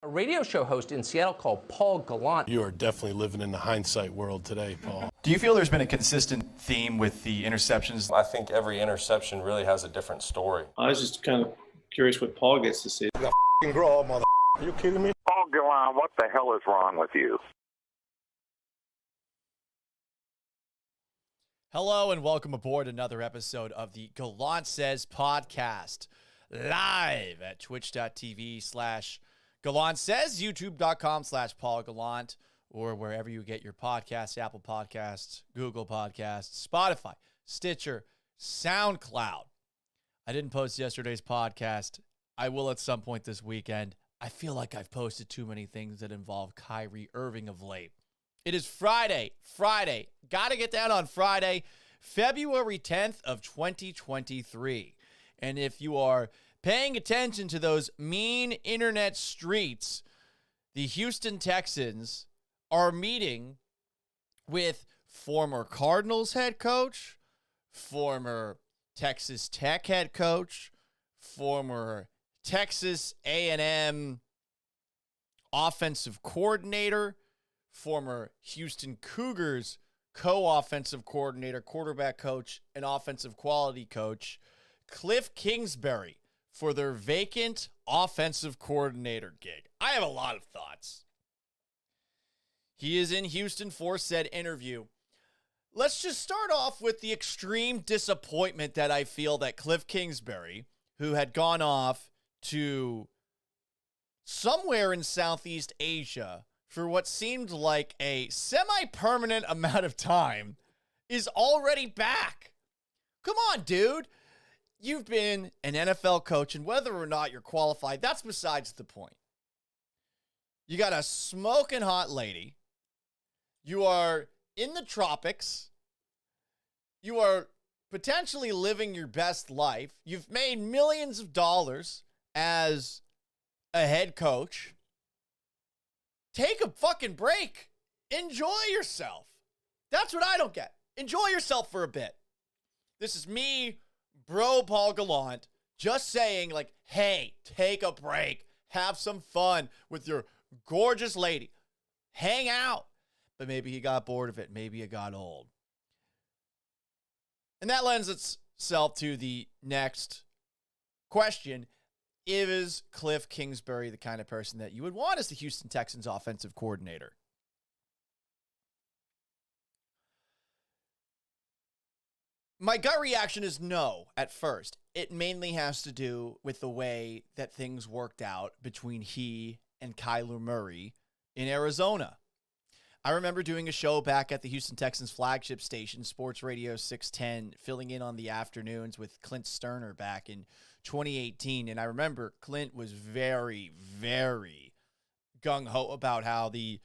A radio show host in Seattle called Paul Gallant. You are definitely living in the hindsight world today, Paul. Do you feel there's been a consistent theme with the interceptions? I think every interception really has a different story. I was just kind of curious what Paul gets to say. You got f***ing grow up, mother. Are you kidding me? Paul Gallant, what the hell is wrong with you? Hello and welcome aboard another episode of the Gallant Says podcast, live at twitch.tv/Gallant Says, youtube.com/Paul Gallant, or wherever you get your podcasts, Apple Podcasts, Google Podcasts, Spotify, Stitcher, SoundCloud. I didn't post yesterday's podcast. I will at some point this weekend. I feel like I've posted too many things that involve Kyrie Irving of late. It is Friday. Got to get down on Friday, February 10th of 2023. And if you are paying attention to those mean internet streets, the Houston Texans are meeting with former Cardinals head coach, former Texas Tech head coach, former Texas A&M offensive coordinator, former Houston Cougars co-offensive coordinator, quarterback coach, and offensive quality coach, Kliff Kingsbury, for their vacant offensive coordinator gig. I have a lot of thoughts. He is in Houston for said interview. Let's just start off with the extreme disappointment that I feel that Kliff Kingsbury, who had gone off to somewhere in Southeast Asia for what seemed like a semi-permanent amount of time, is already back. Come on, dude. You've been an NFL coach, and whether or not you're qualified, that's besides the point. You got a smoking hot lady. You are in the tropics. You are potentially living your best life. You've made millions of dollars as a head coach. Take a fucking break. Enjoy yourself. That's what I don't get. Enjoy yourself for a bit. This is me, bro Paul Gallant, just saying, like, hey, take a break. Have some fun with your gorgeous lady. Hang out. But maybe he got bored of it. Maybe it got old. And that lends itself to the next question. Is Kliff Kingsbury the kind of person that you would want as the Houston Texans offensive coordinator? My gut reaction is no at first. It mainly has to do with the way that things worked out between he and Kyler Murray in Arizona. I remember doing a show back at the Houston Texans flagship station, Sports Radio 610, filling in on the afternoons with Clint Sterner back in 2018. And I remember Clint was very, very gung-ho about how the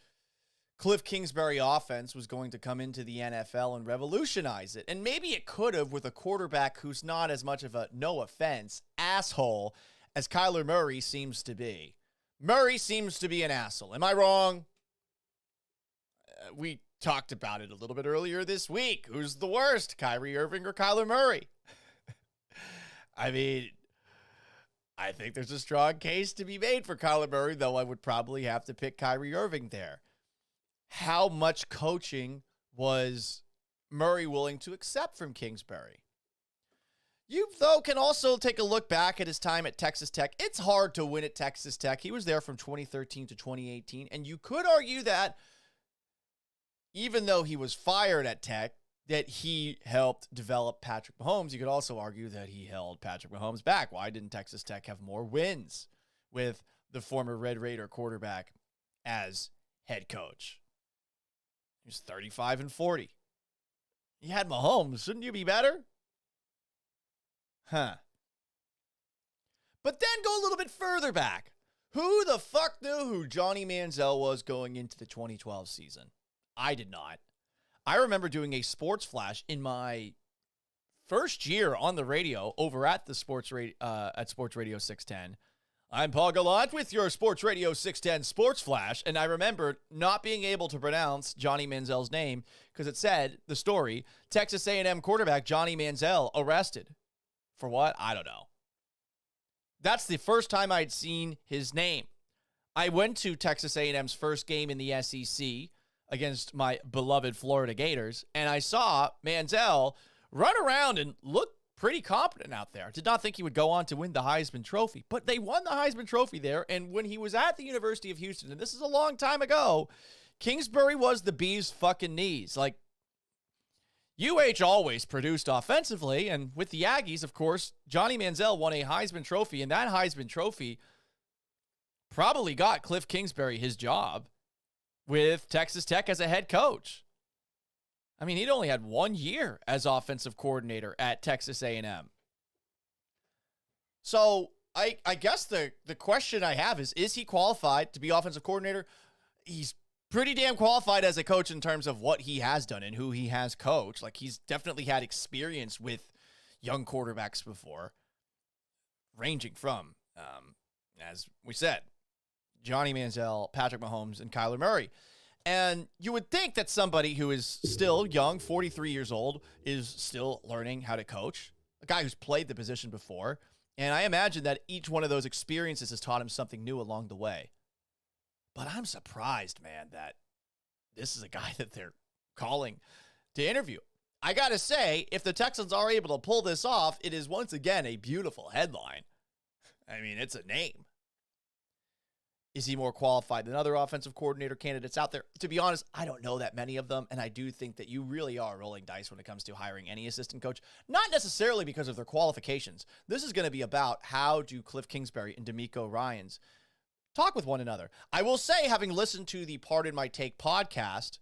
Kliff Kingsbury offense was going to come into the NFL and revolutionize it. And maybe it could have with a quarterback who's not as much of a, no offense, asshole as Kyler Murray seems to be. Murray seems to be an asshole. Am I wrong? We talked about it a little bit earlier this week. Who's the worst, Kyrie Irving or Kyler Murray? I mean, I think there's a strong case to be made for Kyler Murray, though I would probably have to pick Kyrie Irving there. How much coaching was Murray willing to accept from Kingsbury? You, though, can also take a look back at his time at Texas Tech. It's hard to win at Texas Tech. He was there from 2013 to 2018, and you could argue that even though he was fired at Tech, that he helped develop Patrick Mahomes. You could also argue that he held Patrick Mahomes back. Why didn't Texas Tech have more wins with the former Red Raider quarterback as head coach? He was 35-40. You had Mahomes. Shouldn't you be better? Huh. But then go a little bit further back. Who the fuck knew who Johnny Manziel was going into the 2012 season? I did not. I remember doing a sports flash in my first year on the radio over at the Sports Radio 610. I'm Paul Gallant with your Sports Radio 610 Sports Flash, and I remember not being able to pronounce Johnny Manziel's name because it said, the story, Texas A&M quarterback Johnny Manziel arrested. For what? I don't know. That's the first time I'd seen his name. I went to Texas A&M's first game in the SEC against my beloved Florida Gators, and I saw Manziel run around and look pretty competent out there. Did not think he would go on to win the Heisman Trophy, but they won the Heisman Trophy there, and when he was at the University of Houston, and this is a long time ago, Kingsbury was the bee's fucking knees. Like, UH always produced offensively, and with the Aggies, of course, Johnny Manziel won a Heisman Trophy, and that Heisman Trophy probably got Kliff Kingsbury his job with Texas Tech as a head coach. I mean, he'd only had 1 year as offensive coordinator at Texas A&M. So I guess the question I have is he qualified to be offensive coordinator? He's pretty damn qualified as a coach in terms of what he has done and who he has coached. Like, he's definitely had experience with young quarterbacks before, ranging from, as we said, Johnny Manziel, Patrick Mahomes, and Kyler Murray. And you would think that somebody who is still young, 43 years old, is still learning how to coach, a guy who's played the position before. And I imagine that each one of those experiences has taught him something new along the way. But I'm surprised, man, that this is a guy that they're calling to interview. I got to say, if the Texans are able to pull this off, it is once again a beautiful headline. I mean, it's a name. Is he more qualified than other offensive coordinator candidates out there? To be honest, I don't know that many of them, and I do think that you really are rolling dice when it comes to hiring any assistant coach, not necessarily because of their qualifications. This is going to be about how do Kliff Kingsbury and DeMeco Ryans talk with one another. I will say, having listened to the Pardon My Take podcast,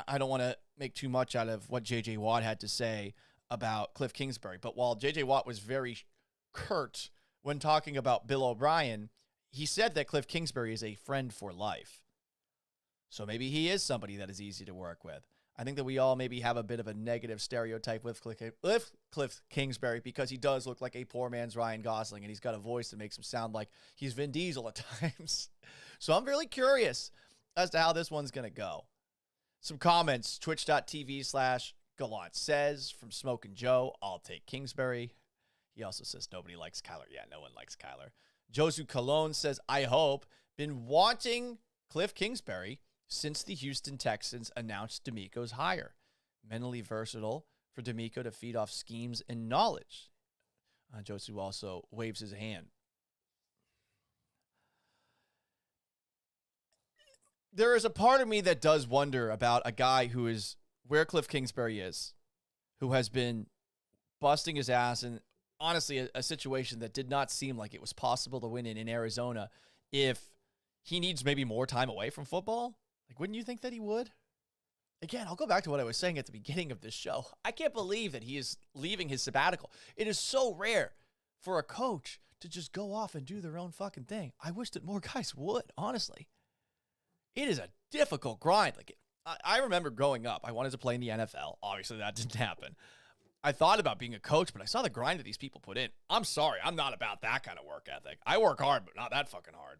I don't want to make too much out of what J.J. Watt had to say about Kliff Kingsbury, but while J.J. Watt was very curt when talking about Bill O'Brien, he said that Kliff Kingsbury is a friend for life. So maybe he is somebody that is easy to work with. I think that we all maybe have a bit of a negative stereotype with Kliff Kingsbury because he does look like a poor man's Ryan Gosling, and he's got a voice that makes him sound like he's Vin Diesel at times. So I'm really curious as to how this one's going to go. Some comments, twitch.tv/Gallant says, from Smokin' Joe, I'll take Kingsbury. He also says nobody likes Kyler. Yeah, no one likes Kyler. Josu Cologne says, I hope, been wanting Kliff Kingsbury since the Houston Texans announced DeMeco's hire. Mentally versatile for DeMeco to feed off schemes and knowledge. Josu also waves his hand. There is a part of me that does wonder about a guy who is where Kliff Kingsbury is, who has been busting his ass and honestly, a situation that did not seem like it was possible to win in Arizona if he needs maybe more time away from football. Like, wouldn't you think that he would? Again, I'll go back to what I was saying at the beginning of this show. I can't believe that he is leaving his sabbatical. It is so rare for a coach to just go off and do their own fucking thing. I wish that more guys would, honestly. It is a difficult grind. Like, I remember growing up, I wanted to play in the NFL. Obviously, that didn't happen. I thought about being a coach, but I saw the grind that these people put in. I'm sorry, I'm not about that kind of work ethic. I work hard, but not that fucking hard.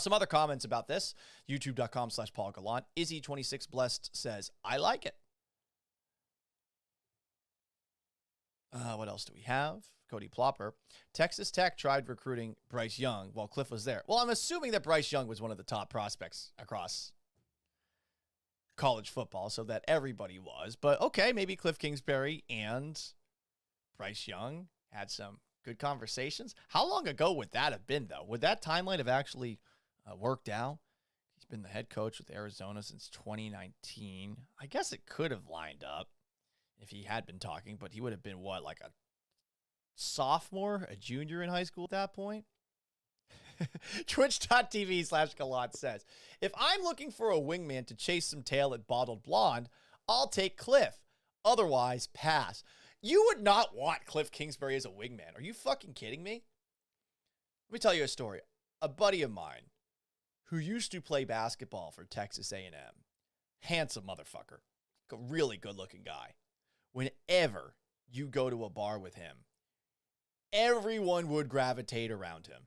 Some other comments about this. YouTube.com/Paul Gallant. Izzy26 Blessed says, I like it. What else do we have? Cody Plopper. Texas Tech tried recruiting Bryce Young while Kliff was there. Well, I'm assuming that Bryce Young was one of the top prospects across college football, so that everybody was. But okay, maybe Kliff Kingsbury and Bryce Young had some good conversations. How long ago would that have been, though? Would that timeline have actually worked out? He's been the head coach with Arizona since 2019. I guess it could have lined up if he had been talking, but he would have been, what, like a sophomore, a junior in high school at that point? Twitch.tv/Gallant says, if I'm looking for a wingman to chase some tail at Bottled Blonde, I'll take Kliff. Otherwise, pass. You would not want Kliff Kingsbury as a wingman. Are you fucking kidding me? Let me tell you a story. A buddy of mine who used to play basketball for Texas A&M, handsome motherfucker, a really good-looking guy. Whenever you go to a bar with him, everyone would gravitate around him.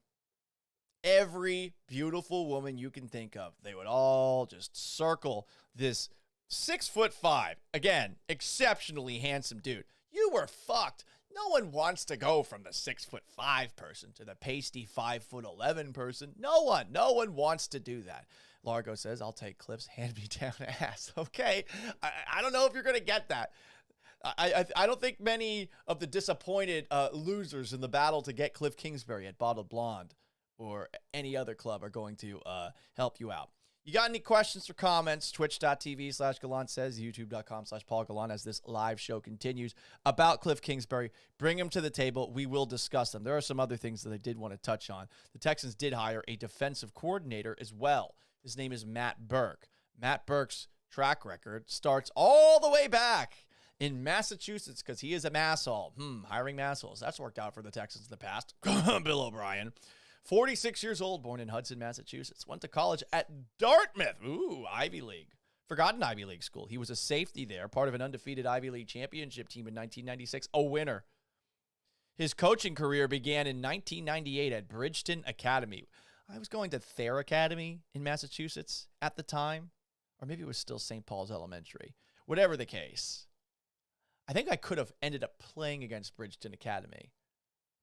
Every beautiful woman you can think of, they would all just circle this 6'5", again, exceptionally handsome dude. You were fucked. No one wants to go from the 6'5" person to the pasty 5'11" person. No one wants to do that. Largo says, I'll take Kliff's hand-me-down ass. Okay, I don't know if you're going to get that. I don't think many of the disappointed losers in the battle to get Kliff Kingsbury at Bottled Blonde or any other club are going to help you out. You got any questions or comments? Twitch.tv/Gallant says, YouTube.com/Paul Gallant as this live show continues about Kliff Kingsbury. Bring him to the table. We will discuss them. There are some other things that I did want to touch on. The Texans did hire a defensive coordinator as well. His name is Matt Burke. Matt Burke's track record starts all the way back in Massachusetts because he is a masshole. Hiring massholes. That's worked out for the Texans in the past. Bill O'Brien. 46 years old, born in Hudson, Massachusetts. Went to college at Dartmouth. Ooh, Ivy League. Forgotten Ivy League school. He was a safety there, part of an undefeated Ivy League championship team in 1996. A winner. His coaching career began in 1998 at Bridgeton Academy. I was going to Thayer Academy in Massachusetts at the time. Or maybe it was still St. Paul's Elementary. Whatever the case. I think I could have ended up playing against Bridgeton Academy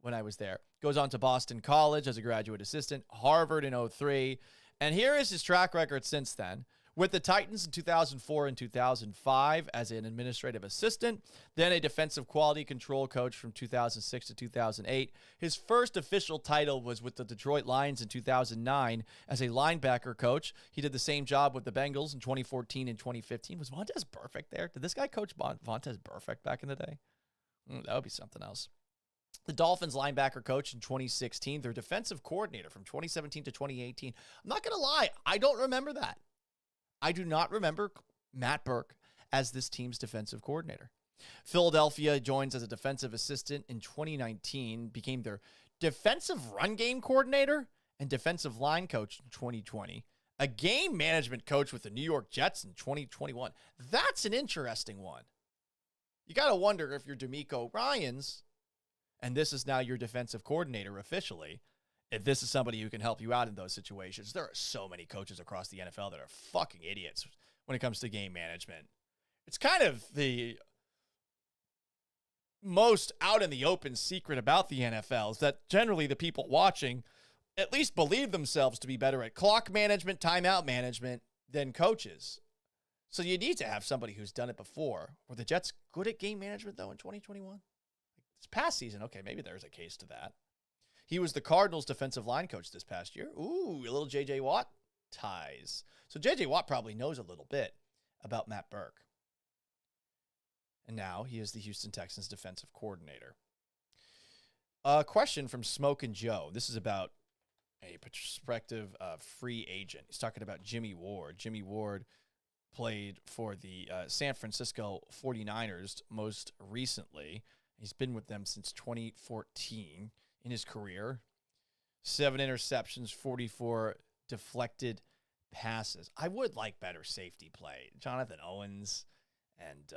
when I was there. Goes on to Boston College as a graduate assistant, Harvard in 2003. And here is his track record since then. With the Titans in 2004 and 2005 as an administrative assistant, then a defensive quality control coach from 2006 to 2008. His first official title was with the Detroit Lions in 2009 as a linebacker coach. He did the same job with the Bengals in 2014 and 2015. Was Vontaze Burfict there? Did this guy coach Vontaze Burfict back in the day? That would be something else. The Dolphins linebacker coach in 2016. Their defensive coordinator from 2017 to 2018. I'm not going to lie. I don't remember that. I do not remember Matt Burke as this team's defensive coordinator. Philadelphia joins as a defensive assistant in 2019, became their defensive run game coordinator and defensive line coach in 2020. A game management coach with the New York Jets in 2021. That's an interesting one. You got to wonder if you're DeMeco Ryans, and this is now your defensive coordinator officially, if this is somebody who can help you out in those situations. There are so many coaches across the NFL that are fucking idiots when it comes to game management. It's kind of the most out in the open secret about the NFL is that generally the people watching at least believe themselves to be better at clock management, timeout management than coaches. So you need to have somebody who's done it before. Were the Jets good at game management, though, in 2021? This past season, okay, maybe there's a case to that. He was the Cardinals' defensive line coach this past year. Ooh, a little J.J. Watt ties. So J.J. Watt probably knows a little bit about Matt Burke. And now he is the Houston Texans defensive coordinator. A question from Smoke and Joe. This is about a prospective free agent. He's talking about Jimmy Ward. Jimmy Ward played for the San Francisco 49ers most recently. He's been with them since 2014. In his career, 7 interceptions, 44 deflected passes. I would like better safety play. Jonathan Owens and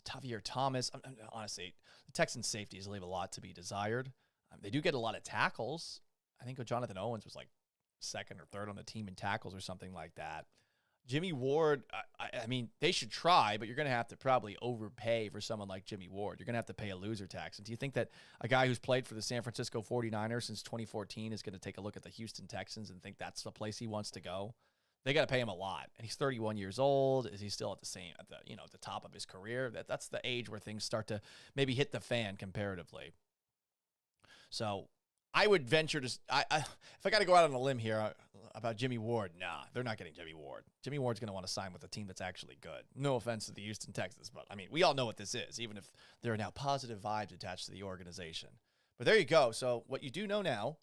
Tavier Thomas. Honestly, the Texans' safeties leave a lot to be desired. They do get a lot of tackles. I think Jonathan Owens was like second or third on the team in tackles or something like that. Jimmy Ward, I mean, they should try, but you're going to have to probably overpay for someone like Jimmy Ward. You're going to have to pay a loser tax. And do you think that a guy who's played for the San Francisco 49ers since 2014 is going to take a look at the Houston Texans and think that's the place he wants to go? They got to pay him a lot. And he's 31 years old. Is he still at the top of his career? That's the age where things start to maybe hit the fan comparatively. So I would venture to, if I got to go out on a limb here about Jimmy Ward, nah, they're not getting Jimmy Ward. Jimmy Ward's going to want to sign with a team that's actually good. No offense to the Houston Texans, but I mean, we all know what this is, even if there are now positive vibes attached to the organization. But there you go. So what you do know now,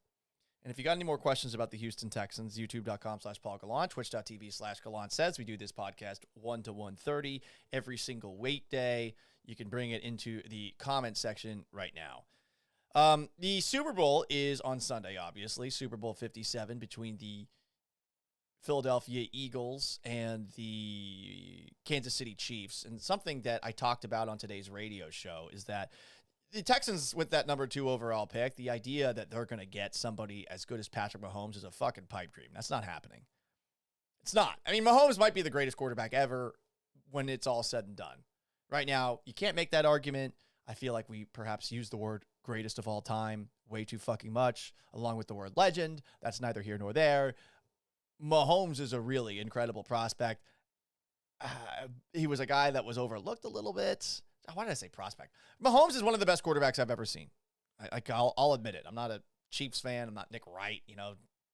and if you got any more questions about the Houston Texans, youtube.com/Paul Gallant, twitch.tv/Gallant says. We do this podcast 1 to 1:30 every single weekday. You can bring it into the comment section right now. The Super Bowl is on Sunday, obviously. Super Bowl 57 between the Philadelphia Eagles and the Kansas City Chiefs. And something that I talked about on today's radio show is that the Texans, with that number 2 overall pick, the idea that they're going to get somebody as good as Patrick Mahomes is a fucking pipe dream. That's not happening. It's not. I mean, Mahomes might be the greatest quarterback ever when it's all said and done. Right now, you can't make that argument. I feel like we perhaps use the word greatest of all time way too fucking much, along with the word legend. That's neither here nor there. Mahomes is a really incredible prospect. He was a guy that was overlooked a little bit. Why did I say prospect? Mahomes is one of the best quarterbacks I've ever seen. I'll admit it. I'm not a Chiefs fan. I'm not Nick Wright,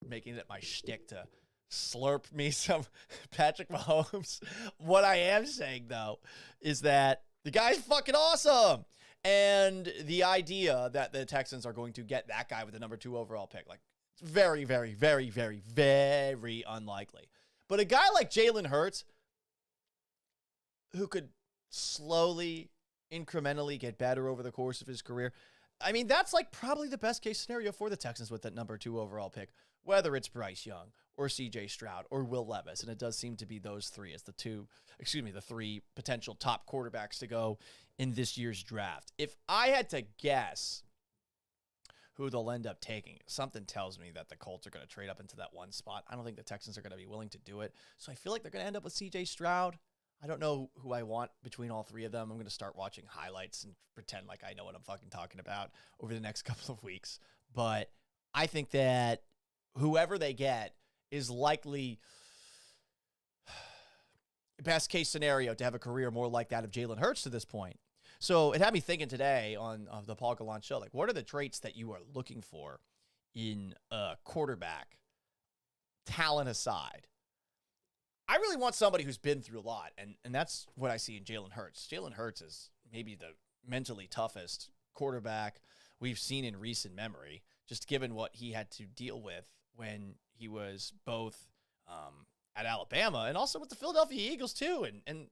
making it my shtick to slurp me some Patrick Mahomes. What I am saying, though, is that the guy's fucking awesome. And the idea that the Texans are going to get that guy with the number 2 overall pick, like, it's very, very, very, very, very unlikely. But a guy like Jalen Hurts, who could slowly, incrementally get better over the course of his career, I mean, that's like probably the best case scenario for the Texans with that number 2 overall pick, whether it's Bryce Young or CJ Stroud or Will Levis. And it does seem to be those three as the 3 potential top quarterbacks to go in this year's draft. If I had to guess who they'll end up taking, something tells me that the Colts are going to trade up into that 1 spot. I don't think the Texans are going to be willing to do it. So I feel like they're going to end up with CJ Stroud. I don't know who I want between all 3 of them. I'm going to start watching highlights and pretend like I know what I'm fucking talking about over the next couple of weeks. But I think that whoever they get is likely best case scenario to have a career more like that of Jalen Hurts to this point. So it had me thinking today on the Paul Gallant show, like, what are the traits that you are looking for in a quarterback, talent aside? I really want somebody who's been through a lot, and that's what I see in Jalen Hurts. Jalen Hurts is maybe the mentally toughest quarterback we've seen in recent memory, just given what he had to deal with when he was both at Alabama and also with the Philadelphia Eagles too, and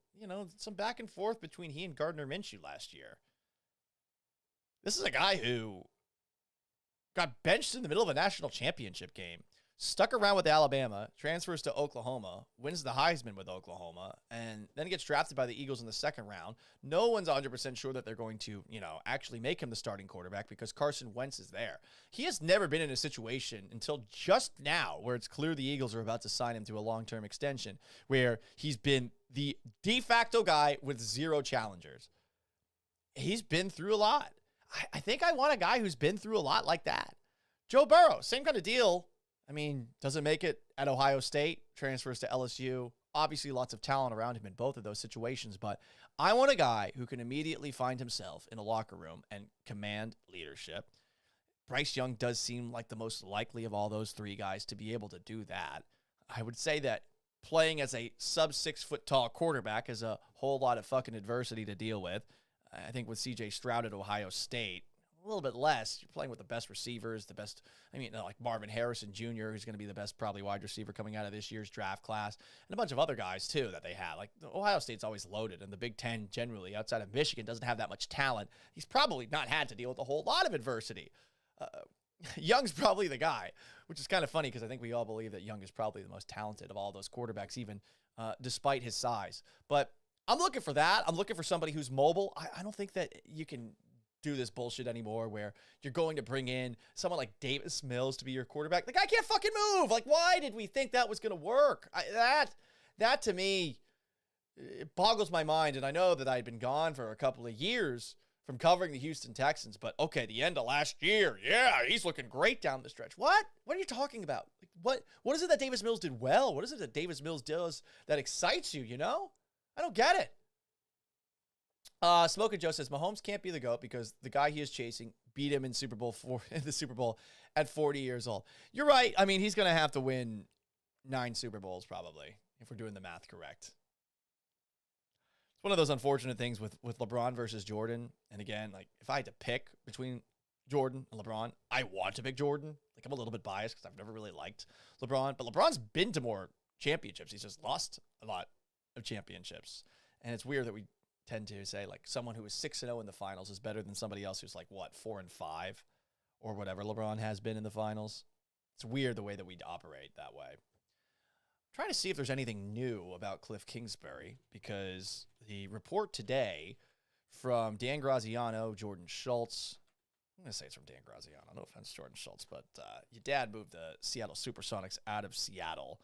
some back and forth between he and Gardner Minshew last year. This is a guy who got benched in the middle of a national championship game, stuck around with Alabama, transfers to Oklahoma, wins the Heisman with Oklahoma, and then gets drafted by the Eagles in the 2nd round. No one's 100% sure that they're going to, actually make him the starting quarterback because Carson Wentz is there. He has never been in a situation until just now where it's clear the Eagles are about to sign him to a long-term extension, where he's been the de facto guy with 0 challengers. He's been through a lot. I think I want a guy who's been through a lot like that. Joe Burrow, same kind of deal. I mean, doesn't make it at Ohio State, transfers to LSU. Obviously, lots of talent around him in both of those situations, but I want a guy who can immediately find himself in a locker room and command leadership. Bryce Young does seem like the most likely of all those 3 guys to be able to do that. I would say that playing as a sub-6-foot-tall quarterback is a whole lot of fucking adversity to deal with. I think with CJ Stroud at Ohio State, a little bit less. You're playing with the best receivers, like Marvin Harrison Jr., who's going to be the best probably wide receiver coming out of this year's draft class, and a bunch of other guys, too, that they have. Like, Ohio State's always loaded, and the Big Ten, generally, outside of Michigan, doesn't have that much talent. He's probably not had to deal with a whole lot of adversity. Young's probably the guy, which is kind of funny because I think we all believe that Young is probably the most talented of all those quarterbacks, even despite his size. But I'm looking for that. I'm looking for somebody who's mobile. I don't think that you can do this bullshit anymore where you're going to bring in someone like Davis Mills to be your quarterback. The guy can't fucking move. Like, why did we think that was going to work? That to me, it boggles my mind. And I know that I'd been gone for a couple of years from covering the Houston Texans, but okay, the end of last year, yeah, he's looking great down the stretch. What are you talking about? Like, what is it that Davis Mills did well? What is it that Davis Mills does that excites you, I don't get it. Smoking Joe says Mahomes can't be the GOAT because the guy he is chasing beat him in the Super Bowl at 40 years old. You're right. I mean, he's going to have to win 9 Super Bowls probably if we're doing the math correct. It's one of those unfortunate things with LeBron versus Jordan. And again, like, if I had to pick between Jordan and LeBron, I want to pick Jordan. Like, I'm a little bit biased because I've never really liked LeBron, but LeBron's been to more championships. He's just lost a lot of championships. And it's weird that we tend to say like someone who is 6-0 in the finals is better than somebody else who's like 4-5 or whatever LeBron has been in the finals. It's weird the way that we operate that way. I'm trying to see if there's anything new about Kliff Kingsbury because the report today from Dan Graziano, Jordan Schultz. I'm going to say it's from Dan Graziano. No offense, Jordan Schultz, but your dad moved the Seattle Supersonics out of Seattle.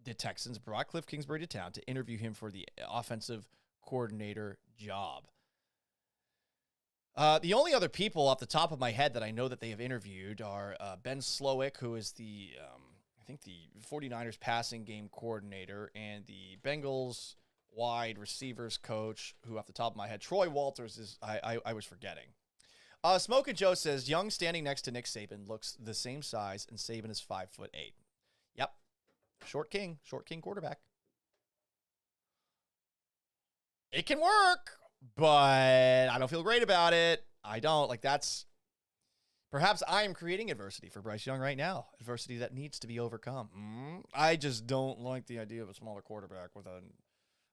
The Texans brought Kliff Kingsbury to town to interview him for the offensive coordinator job. The only other people off the top of my head that I know that they have interviewed are Ben Slowick, who is the, I think the 49ers passing game coordinator, and the Bengals wide receivers coach, who off the top of my head, Troy Walters is, I was forgetting. Smoke and Joe says, Young standing next to Nick Saban looks the same size, and Saban is 5'8". Yep. Short king quarterback. It can work, but I don't feel great about it. I don't. Like, that's... Perhaps I am creating adversity for Bryce Young right now. Adversity that needs to be overcome. I just don't like the idea of a smaller quarterback with an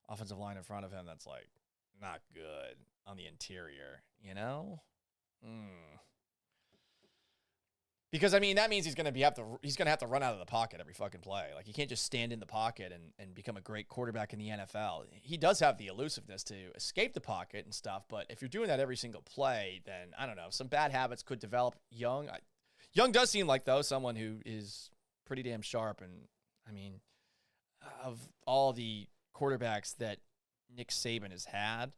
offensive line in front of him that's, like, not good on the interior, you know? Because, I mean, that means he's going to have to run out of the pocket every fucking play. Like, he can't just stand in the pocket and become a great quarterback in the NFL. He does have the elusiveness to escape the pocket and stuff, but if you're doing that every single play, then, I don't know, some bad habits could develop. Young does seem like, though, someone who is pretty damn sharp. And, I mean, of all the quarterbacks that Nick Saban has had,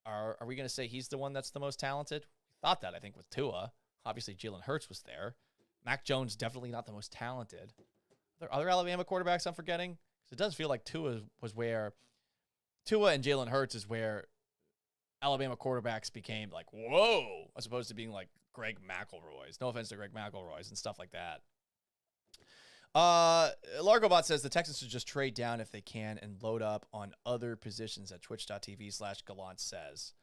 are we going to say he's the one that's the most talented? We thought that, I think, with Tua. Obviously, Jalen Hurts was there. Mac Jones, definitely not the most talented. Are there other Alabama quarterbacks I'm forgetting? Because it does feel like Tua and Jalen Hurts is where Alabama quarterbacks became like, whoa, as opposed to being like Greg McElroy's. No offense to Greg McElroy's and stuff like that. Largobot says the Texans should just trade down if they can and load up on other positions at twitch.tv/Gallant says.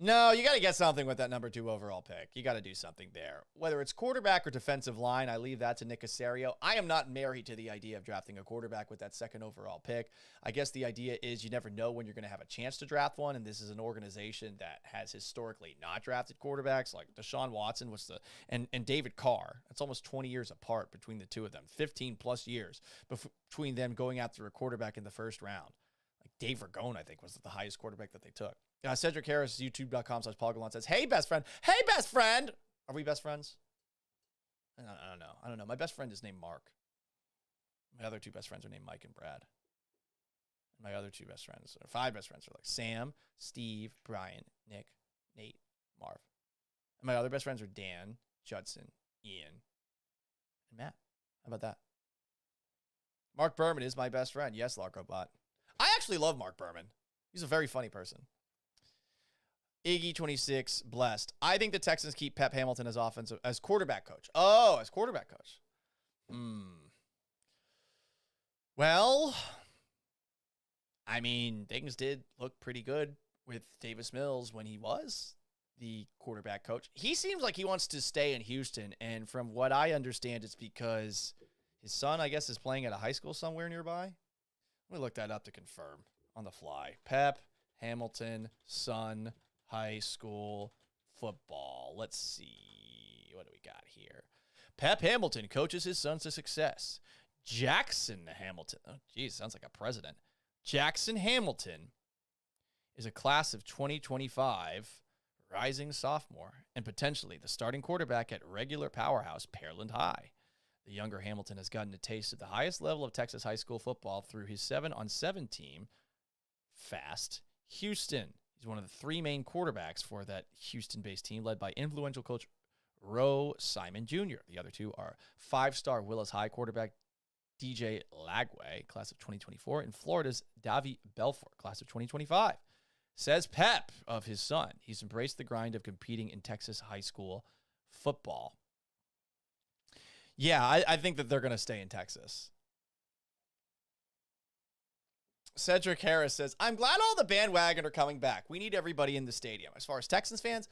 No, you got to get something with that number 2 overall pick. You got to do something there. Whether it's quarterback or defensive line, I leave that to Nick Caserio. I am not married to the idea of drafting a quarterback with that 2nd overall pick. I guess the idea is you never know when you're going to have a chance to draft one, and this is an organization that has historically not drafted quarterbacks. Like Deshaun Watson was and David Carr. It's almost 20 years apart between the two of them, 15-plus years between them going after a quarterback in the first round. Like Dave Ragone, I think, was the highest quarterback that they took. Cedric Harris, youtube.com/PaulGallant says, hey, best friend. Hey, best friend. Are we best friends? I don't know. My best friend is named Mark. My other 2 best friends are named Mike and Brad. My other 2 best friends, or 5 best friends, are like Sam, Steve, Brian, Nick, Nate, Marv. And my other best friends are Dan, Judson, Ian, and Matt. How about that? Mark Berman is my best friend. Yes, Larkobot. I actually love Mark Berman. He's a very funny person. Iggy26, blessed. I think the Texans keep Pep Hamilton as quarterback coach. Oh, as quarterback coach. Well, I mean, things did look pretty good with Davis Mills when he was the quarterback coach. He seems like he wants to stay in Houston, and from what I understand, it's because his son, I guess, is playing at a high school somewhere nearby. Let me look that up to confirm on the fly. Pep Hamilton, son, high school football. Let's see. What do we got here? Pep Hamilton coaches his sons to success. Jackson Hamilton. Oh, geez, sounds like a president. Jackson Hamilton is a class of 2025 rising sophomore and potentially the starting quarterback at regular powerhouse Pearland High. The younger Hamilton has gotten a taste of the highest level of Texas high school football through his 7-on-7 team, Fast Houston. He's one of the 3 main quarterbacks for that Houston-based team, led by influential coach Roe Simon Jr. The other 2 are 5-star Willis High quarterback DJ Lagway, class of 2024, and Florida's Davy Belfort, class of 2025. Says Pep of his son, he's embraced the grind of competing in Texas high school football. Yeah, I think that they're going to stay in Texas. Cedric Harris says, I'm glad all the bandwagon are coming back. We need everybody in the stadium. As far as Texans fans,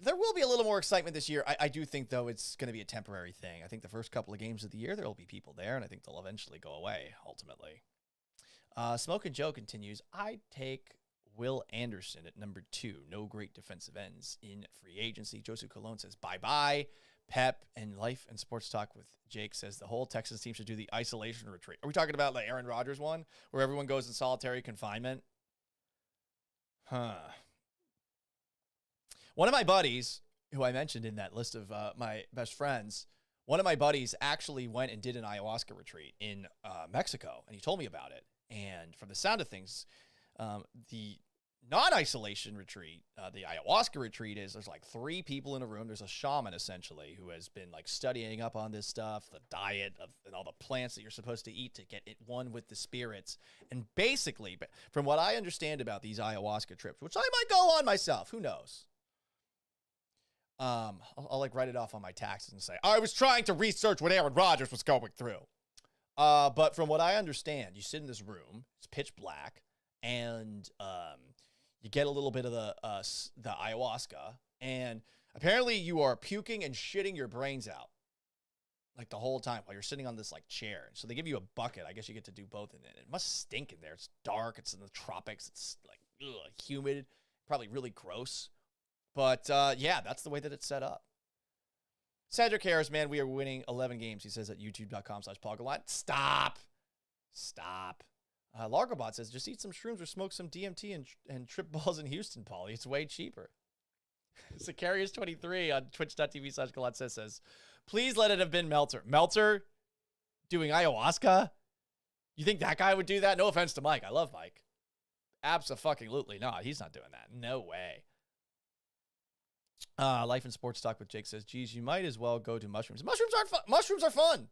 there will be a little more excitement this year. I do think, though, it's going to be a temporary thing. I think the first couple of games of the year, there will be people there, and I think they'll eventually go away, ultimately. Smoke and Joe continues, I take Will Anderson at number 2. No great defensive ends in free agency. Joseph Colon says, bye-bye. Pep and Life and Sports Talk with Jake says the whole Texans team should do the isolation retreat. Are we talking about like Aaron Rodgers one where everyone goes in solitary confinement? One of my buddies, who I mentioned in that list of my best friends, one of my buddies actually went and did an ayahuasca retreat in Mexico, and he told me about it. And from the sound of things, the non-isolation retreat, the ayahuasca retreat there's like 3 people in a room. There's a shaman essentially who has been like studying up on this stuff, the diet and all the plants that you're supposed to eat to get it one with the spirits. And basically, from what I understand about these ayahuasca trips, which I might go on myself, who knows? I'll like write it off on my taxes and say, I was trying to research what Aaron Rodgers was going through. But from what I understand, you sit in this room, it's pitch black, and you get a little bit of the ayahuasca, and apparently you are puking and shitting your brains out like the whole time while you're sitting on this like chair. So they give you a bucket. I guess you get to do both in it. It must stink in there. It's dark. It's in the tropics. It's like humid, probably really gross. But yeah, that's the way that it's set up. Cedric Harris, man, we are winning 11 games. He says at youtube.com/PaulGallant. Stop. Largobot says, just eat some shrooms or smoke some DMT and trip balls in Houston, Paulie. It's way cheaper. Sicarius23 on twitch.tv/Gallant says, please let it have been Melter. Melter doing ayahuasca? You think that guy would do that? No offense to Mike. I love Mike. Abso-fucking-lutely. No, he's not doing that. No way. Life and Sports Talk with Jake says, geez, you might as well go to mushrooms. Mushrooms are fun.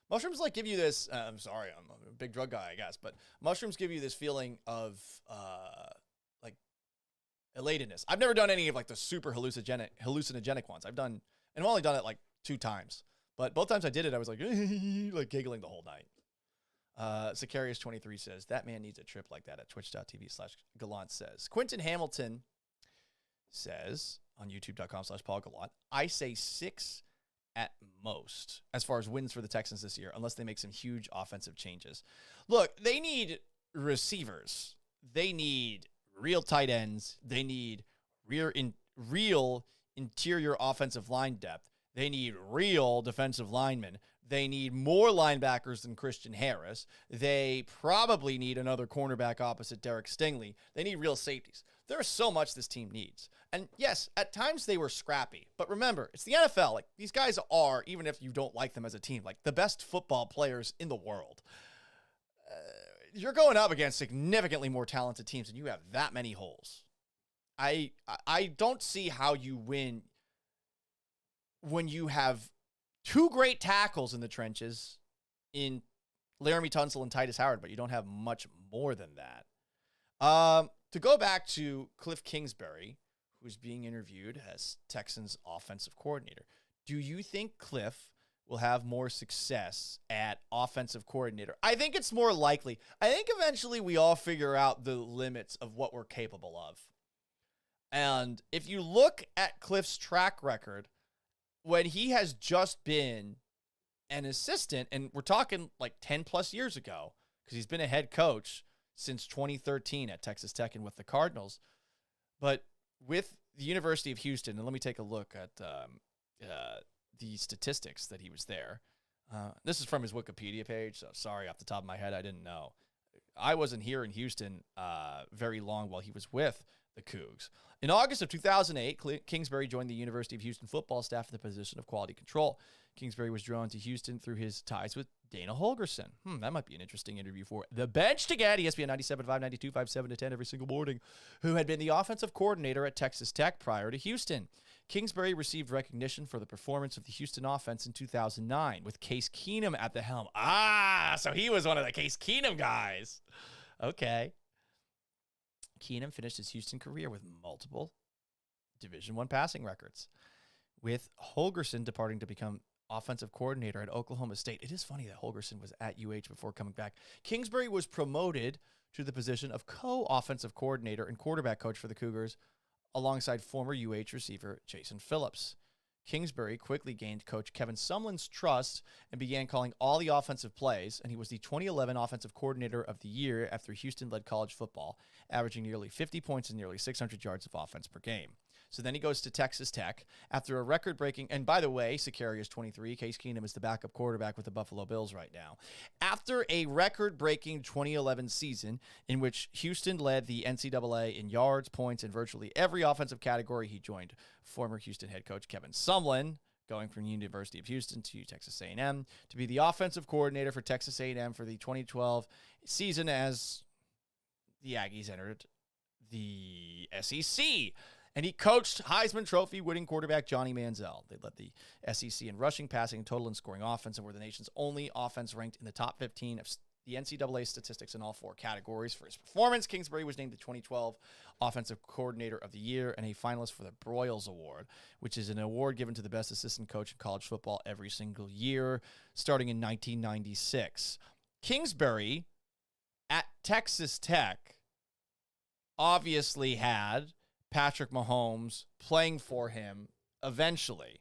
Mushrooms like give you this, I'm sorry, I'm a big drug guy, I guess, but mushrooms give you this feeling of like elatedness. I've never done any of like the super hallucinogenic ones. I've only done it like 2 times, but both times I did it, I was like, like giggling the whole night. Sicarius23 says, that man needs a trip like that at twitch.tv/Gallant says. Quentin Hamilton says on youtube.com/PaulGallant, I say 6 at most as far as wins for the Texans this year, unless they make some huge offensive changes. Look, they need receivers. They need real tight ends. They need real interior offensive line depth. They need real defensive linemen. They need more linebackers than Christian Harris. They probably need another cornerback opposite Derek Stingley. They need real safeties. There's so much this team needs. And yes, at times they were scrappy. But remember, it's the NFL. Like, these guys are, even if you don't like them as a team, like the best football players in the world. You're going up against significantly more talented teams, and you have that many holes. I don't see how you win when you have 2 great tackles in the trenches in Laramie Tunsil and Titus Howard, but you don't have much more than that. To go back to Kliff Kingsbury, who's being interviewed as Texans offensive coordinator, do you think Kliff will have more success at offensive coordinator? I think it's more likely. I think eventually we all figure out the limits of what we're capable of. And if you look at Kliff's track record, when he has just been an assistant, and we're talking like 10 plus years ago, because he's been a head coach since 2013 at Texas Tech and with the Cardinals. But with the University of Houston, and let me take a look at the statistics that he was there. This is from his Wikipedia page, so sorry, off the top of my head, I didn't know. I wasn't here in Houston very long while he was with the Cougs. In August of 2008, Kingsbury joined the University of Houston football staff in the position of quality control. Kingsbury was drawn to Houston through his ties with Dana Holgorsen. That might be an interesting interview for The Bench to get. ESPN 97.5, 92.5, 7 to 10 every single morning, who had been the offensive coordinator at Texas Tech prior to Houston. Kingsbury received recognition for the performance of the Houston offense in 2009 with Case Keenum at the helm. So he was one of the Case Keenum guys. Okay. Keenum finished his Houston career with multiple Division I passing records, with Holgorsen departing to become offensive coordinator at Oklahoma State. It is funny that Holgorsen was at UH before coming back. Kingsbury was promoted to the position of co-offensive coordinator and quarterback coach for the Cougars, alongside former UH receiver Jason Phillips. Kingsbury quickly gained coach Kevin Sumlin's trust and began calling all the offensive plays, and he was the 2011 Offensive Coordinator of the Year after Houston led college football, averaging nearly 50 points and nearly 600 yards of offense per game. So then he goes to Texas Tech after a record-breaking, and by the way, Sicarius 23, Case Keenum is the backup quarterback with the Buffalo Bills right now. After a record-breaking 2011 season in which Houston led the NCAA in yards, points, and virtually every offensive category, he joined former Houston head coach Kevin Sumlin, going from University of Houston to Texas A&M to be the offensive coordinator for Texas A&M for the 2012 season as the Aggies entered the SEC. And he coached Heisman Trophy winning quarterback Johnny Manziel. They led the SEC in rushing, passing, total, and scoring offense, and were the nation's only offense ranked in the top 15 of the NCAA statistics in all 4 categories. For his performance, Kingsbury was named the 2012 Offensive Coordinator of the Year and a finalist for the Broyles Award, which is an award given to the best assistant coach in college football every single year, starting in 1996. Kingsbury at Texas Tech obviously had Patrick Mahomes playing for him eventually.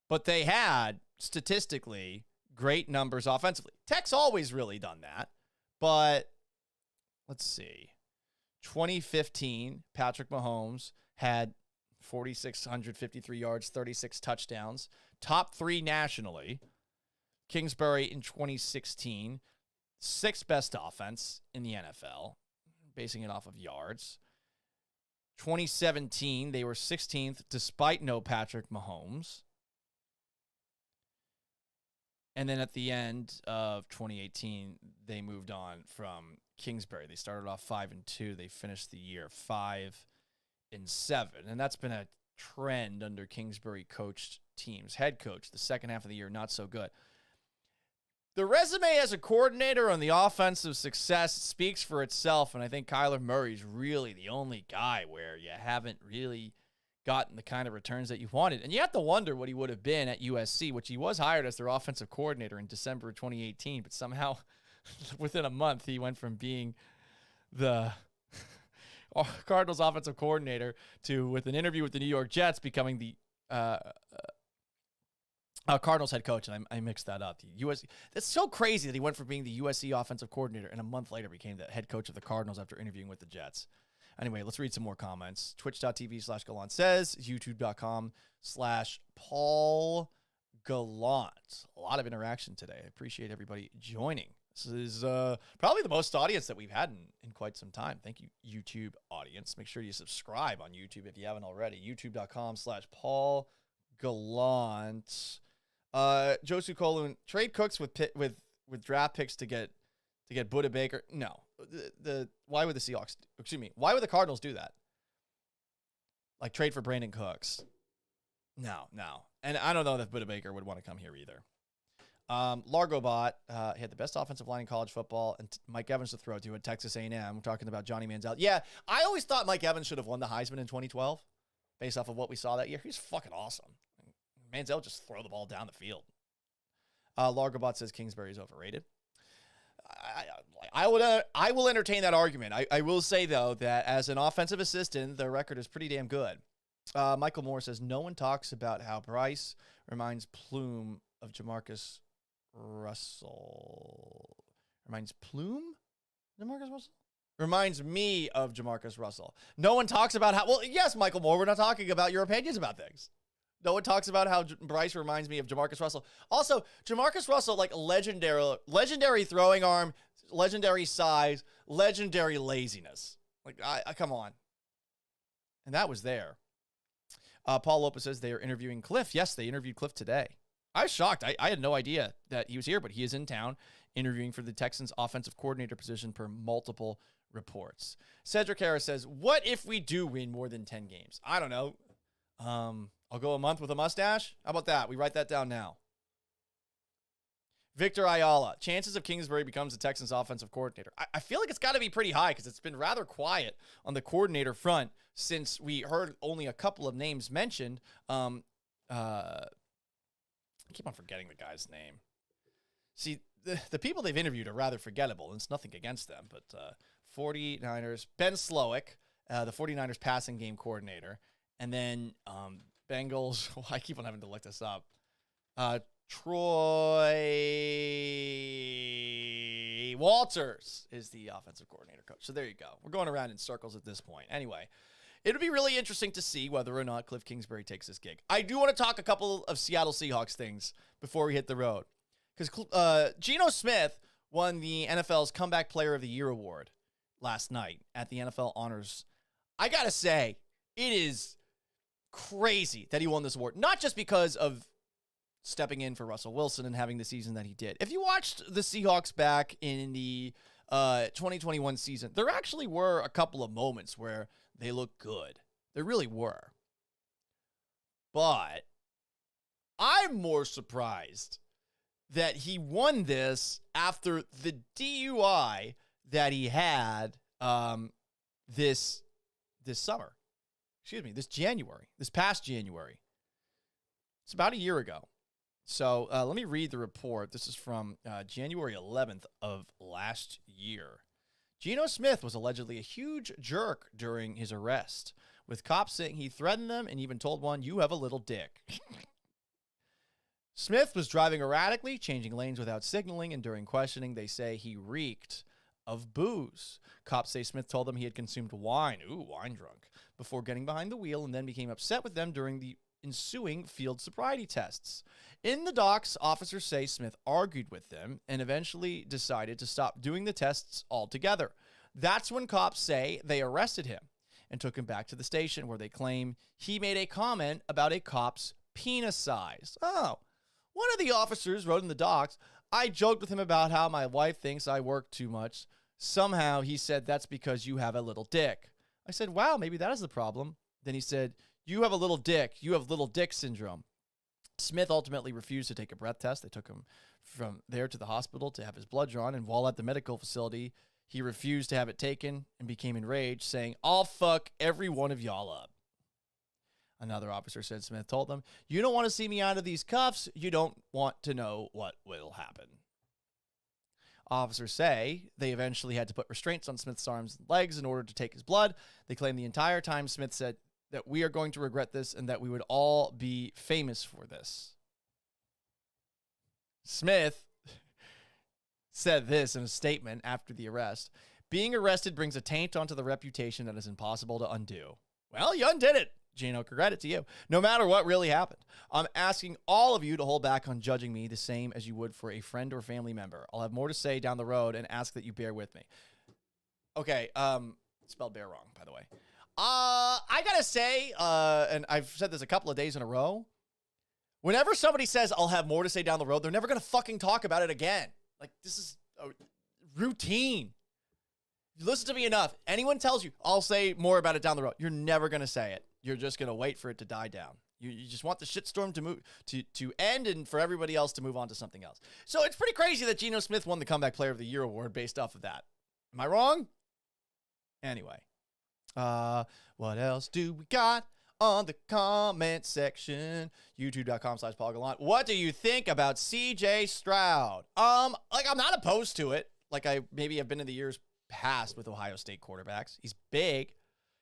But they had, statistically, great numbers offensively. Tech's always really done that. But let's see. 2015, Patrick Mahomes had 4,653 yards, 36 touchdowns. Top 3 nationally. Kingsbury in 2016, 6th best offense in the NFL, basing it off of yards. 2017, they were 16th despite no Patrick Mahomes. And then at the end of 2018, they moved on from Kingsbury. They started off 5-2. They finished the year 5-7. And that's been a trend under Kingsbury coached teams. Head coach, the second half of the year, not so good. The resume as a coordinator on the offensive success speaks for itself, and I think Kyler Murray's really the only guy where you haven't really gotten the kind of returns that you wanted. And you have to wonder what he would have been at USC, which he was hired as their offensive coordinator in December of 2018, but somehow within a month he went from being the Cardinals offensive coordinator to, with an interview with the New York Jets, becoming the Cardinals head coach, and I mixed that up. The USC. That's so crazy that he went from being the USC offensive coordinator and a month later became the head coach of the Cardinals after interviewing with the Jets. Anyway, let's read some more comments. Twitch.tv/Gallant says, YouTube.com/Paul Gallant. A lot of interaction today. I appreciate everybody joining. This is probably the most audience that we've had in quite some time. Thank you, YouTube audience. Make sure you subscribe on YouTube if you haven't already. YouTube.com/Paul Gallant. Josu Kolun, trade Cooks with draft picks to get Buda Baker. No, why would the Seahawks? Why would the Cardinals do that? Like trade for Brandon Cooks? No. And I don't know that Buda Baker would want to come here either. Largobot, he had the best offensive line in college football, and Mike Evans to throw to at Texas A&M. We're talking about Johnny Manziel. Yeah, I always thought Mike Evans should have won the Heisman in 2012, based off of what we saw that year. He's fucking awesome. Manziel just throw the ball down the field. Largobot says Kingsbury is overrated. I will entertain that argument. I will say, though, that as an offensive assistant, their record is pretty damn good. Michael Moore says, no one talks about how Bryce reminds Plume of Jamarcus Russell. Reminds me of Jamarcus Russell. No one talks about how, well, yes, Michael Moore, we're not talking about your opinions about things. No one talks about how Bryce reminds me of Jamarcus Russell. Also, Jamarcus Russell, like legendary throwing arm, legendary size, legendary laziness. Like, I come on. And that was there. Paul Lopez says they are interviewing Kliff. Yes, they interviewed Kliff today. I was shocked. I had no idea that he was here, but he is in town interviewing for the Texans offensive coordinator position per multiple reports. Cedric Harris says, what if we do win more than 10 games? I don't know. I'll go a month with a mustache. How about that? We write that down now. Victor Ayala, chances of Kingsbury becomes the Texans offensive coordinator. I feel like it's got to be pretty high because it's been rather quiet on the coordinator front since we heard only a couple of names mentioned. I keep on forgetting the guy's name. See, the people they've interviewed are rather forgettable, and it's nothing against them, but 49ers, Ben Slowick, the 49ers passing game coordinator, and then Bengals, I keep on having to look this up, Troy Walters is the offensive coordinator coach. So there you go. We're going around in circles at this point. Anyway, it would be really interesting to see whether or not Kliff Kingsbury takes this gig. I do want to talk a couple of Seattle Seahawks things before we hit the road. Because Geno Smith won the NFL's Comeback Player of the Year award last night at the NFL Honors. I got to say, it is crazy that he won this award. Not just because of stepping in for Russell Wilson and having the season that he did. If you watched the Seahawks back in the 2021 season, there actually were a couple of moments where they looked good. There really were. But I'm more surprised that he won this after the DUI that he had this summer. Excuse me, this past January. It's about a year ago. So let me read the report. This is from January 11th of last year. Geno Smith was allegedly a huge jerk during his arrest, with cops saying he threatened them and even told one, "You have a little dick." Smith was driving erratically, changing lanes without signaling, and during questioning, they say he reeked of booze. Cops say Smith told them he had consumed wine, wine drunk, before getting behind the wheel, and then became upset with them during the ensuing field sobriety tests. In the docs, officers say Smith argued with them and eventually decided to stop doing the tests altogether. That's when cops say they arrested him and took him back to the station, where they claim he made a comment about a cop's penis size. Oh, one of the officers wrote in the docs, "I joked with him about how my wife thinks I work too much. Somehow he said that's because you have a little dick." I said, "Wow, maybe that is the problem." Then he said, "You have a little dick. You have little dick syndrome." Smith ultimately refused to take a breath test. They took him from there to the hospital to have his blood drawn, and while at the medical facility, he refused to have it taken and became enraged, saying, "I'll fuck every one of y'all up." Another officer said Smith told them, "You don't want to see me out of these cuffs. You don't want to know what will happen." Officers say they eventually had to put restraints on Smith's arms and legs in order to take his blood. They claim the entire time Smith said that we are going to regret this and that we would all be famous for this. Smith said this in a statement after the arrest: "Being arrested brings a taint onto the reputation that is impossible to undo." Well, you undid it. Geno, credit to you. No matter what really happened, I'm asking all of you to hold back on judging me the same as you would for a friend or family member. I'll have more to say down the road and ask that you bear with me. Okay, spelled bear wrong, by the way. I gotta say, and I've said this a couple of days in a row, whenever somebody says I'll have more to say down the road, they're never gonna fucking talk about it again. Like, this is a routine. You listen to me enough. Anyone tells you I'll say more about it down the road, you're never gonna say it. You're just gonna wait for it to die down. You just want the shitstorm to move to end and for everybody else to move on to something else. So it's pretty crazy that Geno Smith won the Comeback Player of the Year award based off of that. Am I wrong? Anyway. What else do we got on the comment section? YouTube.com/Paul Gallant. What do you think about CJ Stroud? I'm not opposed to it. Like I maybe have been in the years past with Ohio State quarterbacks. He's big.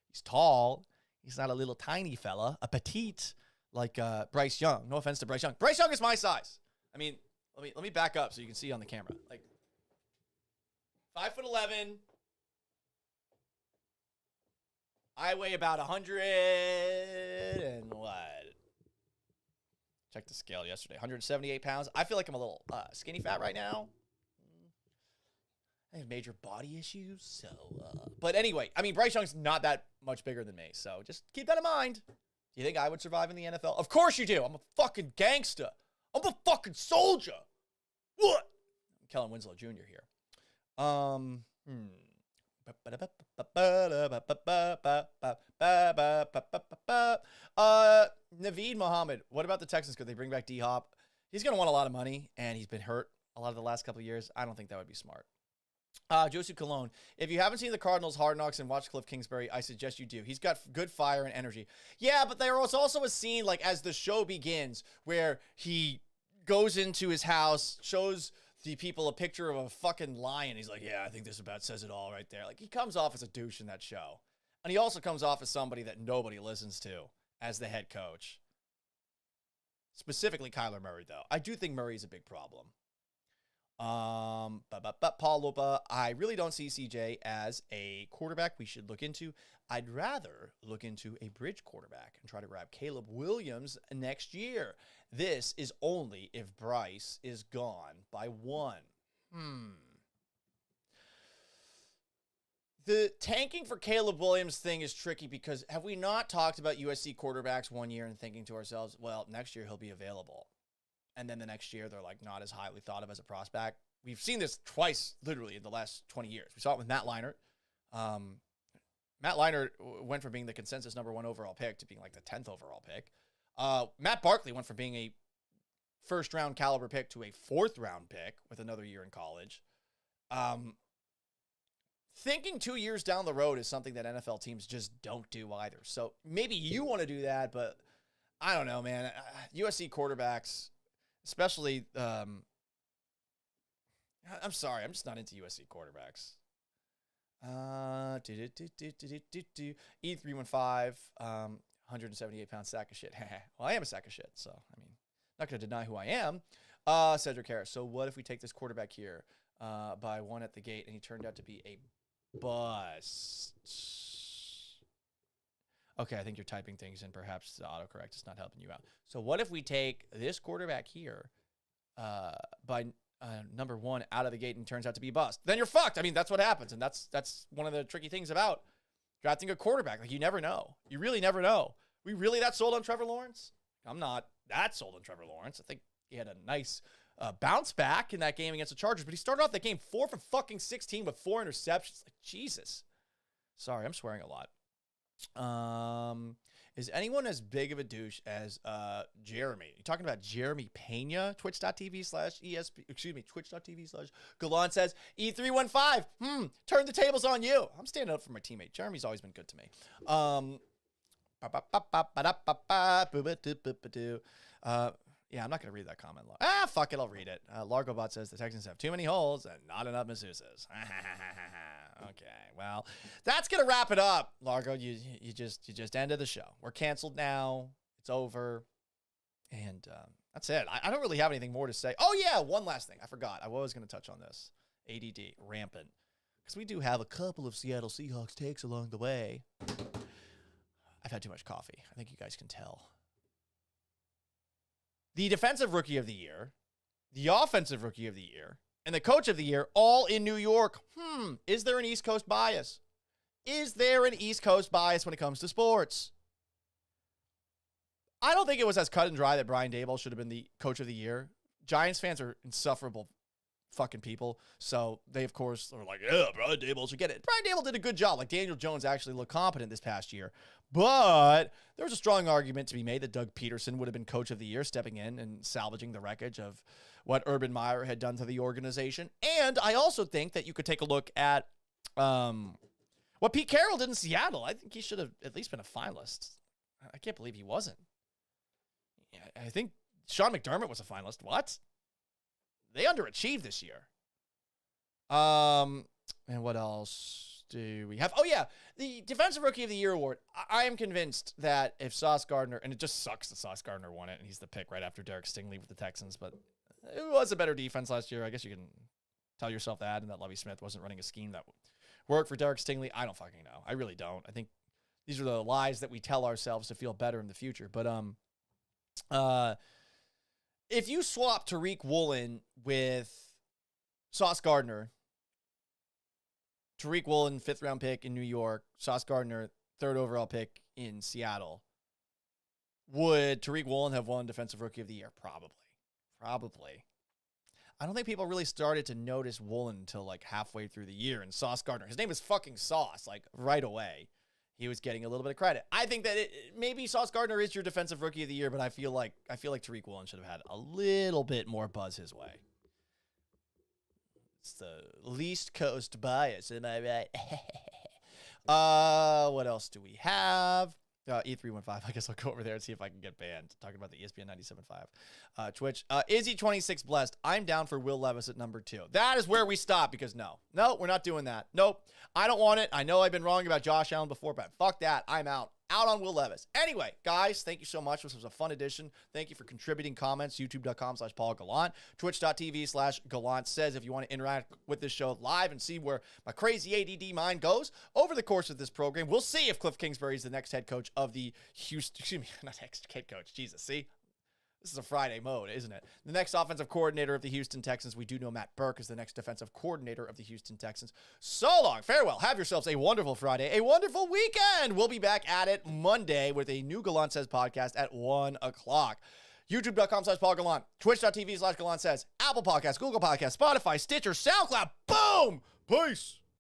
He's tall. He's not a little tiny fella, a petite like Bryce Young. No offense to Bryce Young. Bryce Young is my size. I mean, let me back up so you can see on the camera. Like 5'11". I weigh about 100 and what? Checked the scale yesterday. 178 pounds. I feel like I'm a little skinny fat right now. I have major body issues, so... But anyway, I mean, Bryce Young's not that much bigger than me, so just keep that in mind. Do you think I would survive in the NFL? Of course you do. I'm a fucking gangster. I'm a fucking soldier. What? I'm Kellen Winslow Jr. here. Naveed Mohammed. What about the Texans? Could they bring back D-Hop? He's going to want a lot of money, and he's been hurt a lot of the last couple of years. I don't think that would be smart. Joseph Cologne, if you haven't seen the Cardinals Hard Knocks and watched Kliff Kingsbury, I suggest you do. He's got good fire and energy. Yeah, but there was also a scene, like, as the show begins, where he goes into his house, shows the people a picture of a fucking lion. He's like, yeah, I think this about says it all right there. Like, he comes off as a douche in that show. And he also comes off as somebody that nobody listens to as the head coach. Specifically Kyler Murray, though. I do think Murray's a big problem. Paul Lupa, I really don't see CJ as a quarterback we should look into. I'd rather look into a bridge quarterback and try to grab Caleb Williams next year. This is only if Bryce is gone by one. The tanking for Caleb Williams thing is tricky because have we not talked about USC quarterbacks one year and thinking to ourselves, well, next year he'll be available. And then the next year they're like not as highly thought of as a prospect. We've seen this twice, literally, in the last 20 years. We saw it with Matt Leinart. Matt Leinart went from being the consensus number 1 overall pick to being like the 10th overall pick. Matt Barkley went from being a first-round caliber pick to a 4th-round pick with another year in college. Thinking 2 years down the road is something that NFL teams just don't do either. So maybe you want to do that, but I don't know, man. USC quarterbacks, especially, I'm sorry, I'm just not into USC quarterbacks. E315, 178-pound sack of shit. Well, I am a sack of shit, so, I mean, not going to deny who I am. Cedric Harris. So what if we take this quarterback here by 1 at the gate, and he turned out to be a bust? Okay, I think you're typing things in. Perhaps the autocorrect is not helping you out. So what if we take this quarterback here by number 1 out of the gate and turns out to be a bust? Then you're fucked. I mean, that's what happens, and that's one of the tricky things about drafting a quarterback. Like, you never know. You really never know. We really that sold on Trevor Lawrence? I'm not that sold on Trevor Lawrence. I think he had a nice bounce back in that game against the Chargers, but he started off that game 4 for fucking 16 with 4 interceptions. Like, Jesus. Sorry, I'm swearing a lot. Is anyone as big of a douche as Jeremy? You talking about Jeremy Pena? Twitch.tv/Gallant says, E315, turn the tables on you. I'm standing up for my teammate. Jeremy's always been good to me. Yeah, I'm not going to read that comment. Fuck it, I'll read it. Largobot says the Texans have too many holes and not enough masseuses. Okay, well, that's going to wrap it up. Largo, you just ended the show. We're canceled now. It's over. And that's it. I don't really have anything more to say. Oh, yeah, one last thing. I forgot. I was going to touch on this. ADD, rampant. Because we do have a couple of Seattle Seahawks takes along the way. I've had too much coffee. I think you guys can tell. The defensive rookie of the year, the offensive rookie of the year, and the coach of the year, all in New York. Is there an East Coast bias? Is there an East Coast bias when it comes to sports? I don't think it was as cut and dry that Brian Daboll should have been the coach of the year. Giants fans are insufferable fucking people. So they, of course, are like, yeah, Brian Daboll should get it. Brian Daboll did a good job. Like, Daniel Jones actually looked competent this past year. But there was a strong argument to be made that Doug Peterson would have been coach of the year, stepping in and salvaging the wreckage of what Urban Meyer had done to the organization. And I also think that you could take a look at what Pete Carroll did in Seattle. I think he should have at least been a finalist. I can't believe he wasn't. I think Sean McDermott was a finalist. What? They underachieved this year. And what else do we have? Oh, yeah. The Defensive Rookie of the Year award. I am convinced that if Sauce Gardner, and it just sucks that Sauce Gardner won it, and he's the pick right after Derek Stingley with the Texans, but it was a better defense last year. I guess you can tell yourself that, and that Lovie Smith wasn't running a scheme that worked for Derek Stingley. I don't fucking know. I really don't. I think these are the lies that we tell ourselves to feel better in the future. But if you swap Tariq Woolen with Sauce Gardner, Tariq Woolen, 5th-round pick in New York, Sauce Gardner, 3rd overall pick in Seattle, would Tariq Woolen have won Defensive Rookie of the Year? Probably. I don't think people really started to notice Woolen until like halfway through the year. And Sauce Gardner, his name is fucking Sauce, like right away. He was getting a little bit of credit. I think that maybe Sauce Gardner is your Defensive Rookie of the Year, but I feel like Tariq Woolen should have had a little bit more buzz his way. It's the least coast bias, am I right? What else do we have? E315. I guess I'll go over there and see if I can get banned. Talking about the ESPN 97.5. Twitch. Izzy26 blessed. I'm down for Will Levis at number 2. That is where we stop because no, we're not doing that. Nope. I don't want it. I know I've been wrong about Josh Allen before, but fuck that. I'm out. Out on Will Levis. Anyway, guys, thank you so much. This was a fun edition. Thank you for contributing comments. YouTube.com/Paul Gallant. Twitch.tv/Gallant says if you want to interact with this show live and see where my crazy ADD mind goes over the course of this program. We'll see if Kliff Kingsbury is the next head coach of the Houston, not head coach, Jesus, see? This is a Friday mode, isn't it? The next offensive coordinator of the Houston Texans. We do know Matt Burke is the next defensive coordinator of the Houston Texans. So long. Farewell. Have yourselves a wonderful Friday, a wonderful weekend. We'll be back at it Monday with a new Gallant Says podcast at 1 o'clock. YouTube.com/Paul Gallant, Twitch.tv/Gallant Says, Apple Podcasts, Google Podcasts, Spotify, Stitcher, SoundCloud. Boom! Peace.